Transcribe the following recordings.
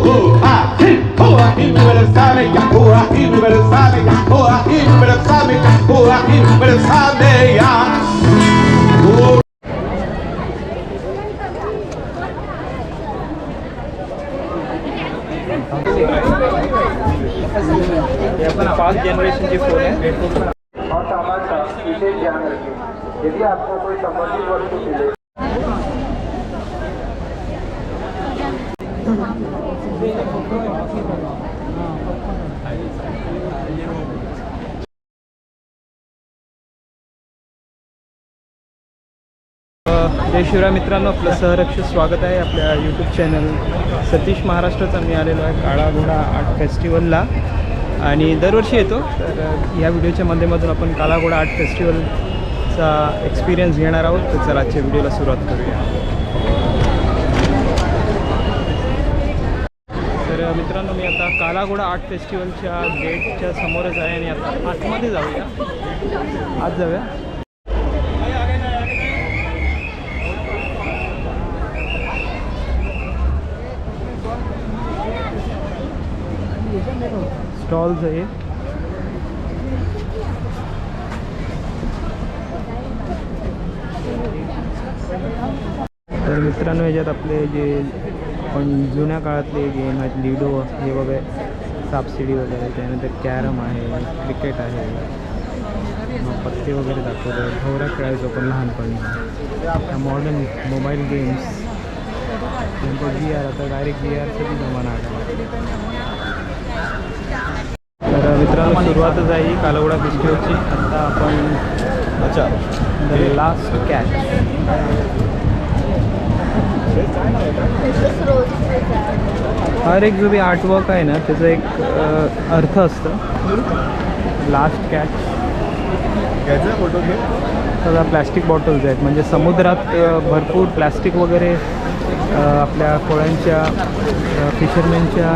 ये अपना 5 जनरेशन की फोन है। और सामान का विशेष ध्यान रखें। यदि आपको कोई संबंधित वस्तु मिले जय शिवराय मित्रांनो, आपलं सहर्ष स्वागत आहे आपल्या यूट्यूब चॅनल सतीश महाराष्ट्राचा। मी आलेलो आहे काळा घोडा आर्ट फेस्टिवलला आणि दरवर्षी येतो। तर या व्हिडिओच्या माध्यमातून आपण काळा घोडा आर्ट फेस्टिवलचा एक्सपिरियन्स घेणार आहोत। तर चला आजच्या व्हिडिओला सुरुवात करूया। तर मित्रांनो, मी आता काळा घोडा आर्ट फेस्टिवलच्या गेटच्या समोरच आहे आणि आता आतमध्ये जाऊया। आत जाऊया। स्टॉल्स आहे। तर मित्रांनो, याच्यात आपले जे पण जुन्या काळातले गेम आहेत, लिडो हे वगैरे, सापशिडी वगैरे, त्यानंतर कॅरम आहे, क्रिकेट आहे, पत्ते वगैरे दाखवतो। भोवरा खेळायचो पण लहानपणी। मॉडर्न मोबाईल गेम्स, नंतर VR, आता डायरेक्ट VRचा बी जमाना आला। तर मित्रांनो, सुरुवातच आहे ही काळा घोडा फेस्टिवलची। आता आपण द लास्ट कॅच, हर एक जो भी आर्टवर्क आहे ना त्याचं एक अर्थ असतं। लास्ट कॅच फोटो घे। सगळ्या प्लॅस्टिक बॉटल्स आहेत, म्हणजे समुद्रात भरपूर प्लॅस्टिक वगैरे आपल्या कोळ्यांच्या फिशरमॅनच्या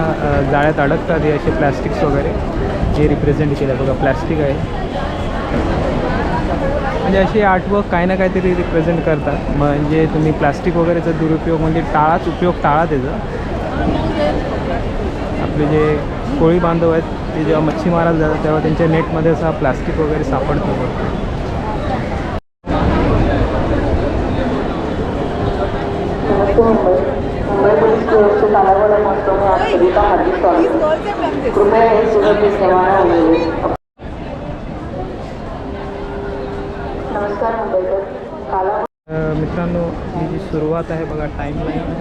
जाळ्यात अडकतात। हे असे प्लॅस्टिक्स वगैरे हे रिप्रेझेंट केलं बघा। प्लॅस्टिक आहे म्हणजे असे आर्टवर्क काही ना काहीतरी रिप्रेझेंट करतात। म्हणजे तुम्ही प्लॅस्टिक वगैरेचा दुरुपयोग म्हणजे उपयोग टाळा त्याचा। आपले जे कोळी बांधव आहेत ते जेव्हा मच्छी मारायला जातात तेव्हा त्यांच्या नेटमध्ये असा प्लॅस्टिक वगैरे सापडतं बघ। मुंबई पुलिस की ओर से काला घोड़ा महोत्सव में आप सभी का हार्दिक स्वागत है। कृपया इस जगह की सेवाएं होंगी। नमस्कार मुंबईकर। काला मित्रांनो, ही जी सुरुवात आहे बघा, टाईमलाईन।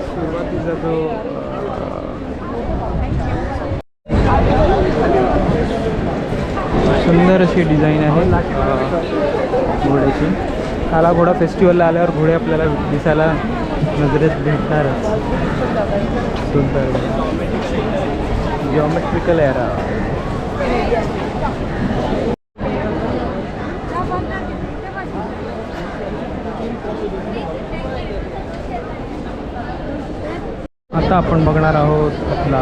सुरुवातीचा जो सुंदर अशी डिझाईन आहे घोड्याची। काळा घोडा फेस्टिवलला आल्यावर घोडे आपल्याला दिसायला नजरेत भेटणारच। सुंदर जिओमेट्रिकल एरा। आता आपण बघणार आहोत आपला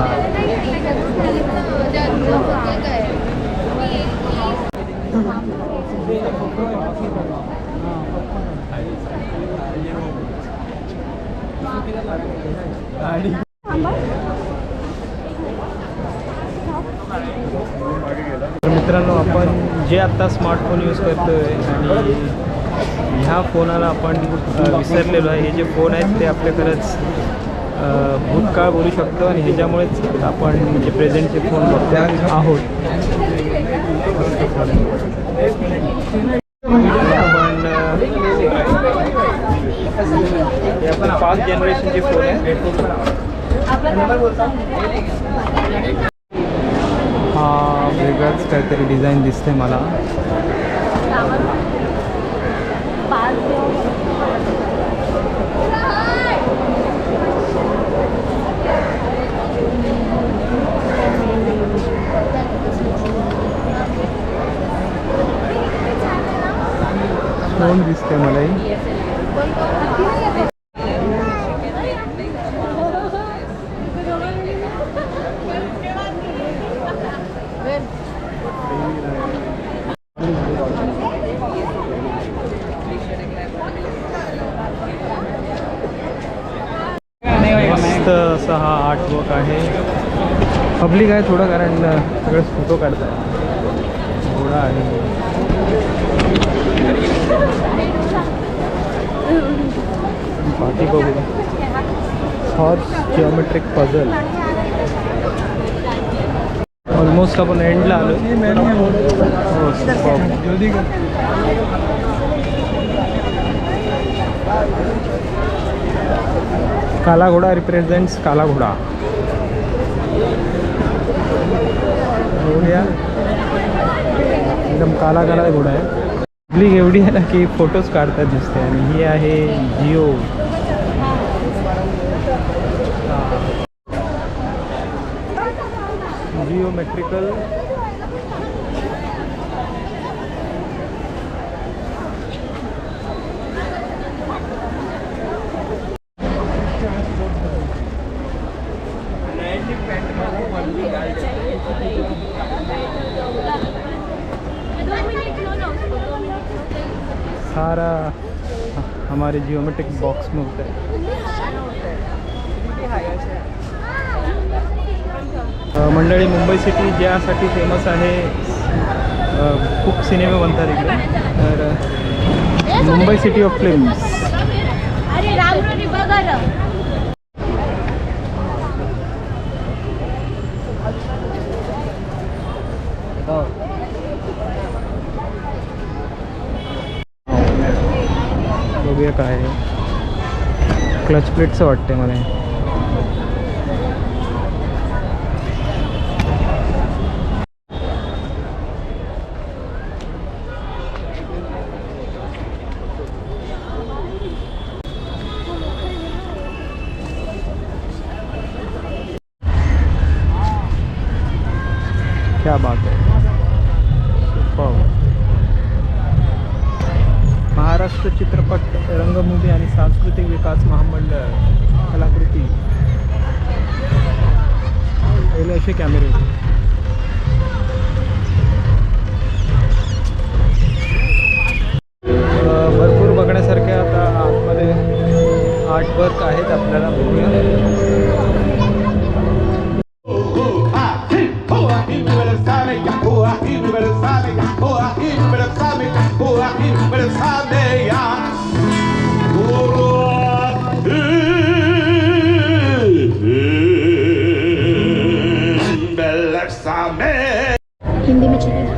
मित्रांनो, आपण जे आता स्मार्टफोन यूज करतोय आणि ह्या फोनाला आपण विसरलेलो आहे। हे जे फोन आहेत ते आपल्या खरंच भूतकाळ बोलू शकतो आणि ह्याच्यामुळेच आपण जे प्रेझेंटचे फोन बघतो आहोत। आपण 5 जनरेशनचे फोन आहे। हा वेगळाच काहीतरी डिझाईन दिसते मला। फोन दिसते मलाही। मस्त असा हा आर्टवर्क आहे. पब्लिक आहे थोडं, कारण सगळे फोटो काढतात. घोडा आहे. बाकी बघूया. Horse geometric puzzle. ऑलमोस्ट आपण एंडला आलो. काला घोडा रिप्रेझेंट्स काला घोडा. बघूया, एकदम काला काला घोडा आहे. पब्लिक एवढी आहे ना की फोटोज काढतात दिसते. आणि ही आहे जिओमेट्रिकल सारा हमारे जियोमेट्रिक बॉक्स में होता है. मंडळी, मुंबई सिटी ज्यासाठी फेमस आहे, खूप सिनेमे बनतात इकडे. तर मुंबई सिटी ऑफ फिल्म्स. बघूया काय आहे. क्लच प्लेटचं वाटतंय मला. क्या बात है. सुपर. महाराष्ट्र चित्रपट रंगभूमी आणि सांस्कृतिक विकास महामंडळ कलाकृती. पहिले असे कॅमेरे होते. भरपूर बघण्यासारखे आता आतमध्ये आर्टवर्क आहेत. आपल्याला बघूया. हिंदी में चलेगा.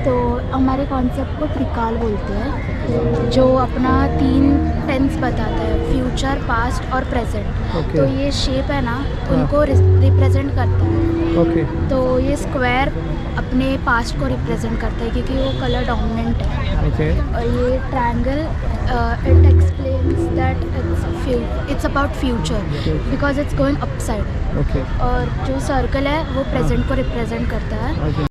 तो हमारे कॉन्सेप्ट को त्रिकाल बोलते हैं, जो अपना 3 टेंस बताता है, फ्यूचर, पास्ट और प्रेजेंट. Okay. तो ये शेप है ना, उनको रिप्रेजेंट करता है. ओके. तो ये स्क्वायर अपने पास्ट को रिप्रेजेंट करता है क्योंकि वो कलर डोमिनेंट है. ओके. और ये triangle it explains that it's about future because it's going upside. Okay. और जो सर्कल है वो प्रेजेंट को रिप्रेजेंट करता है. ओके.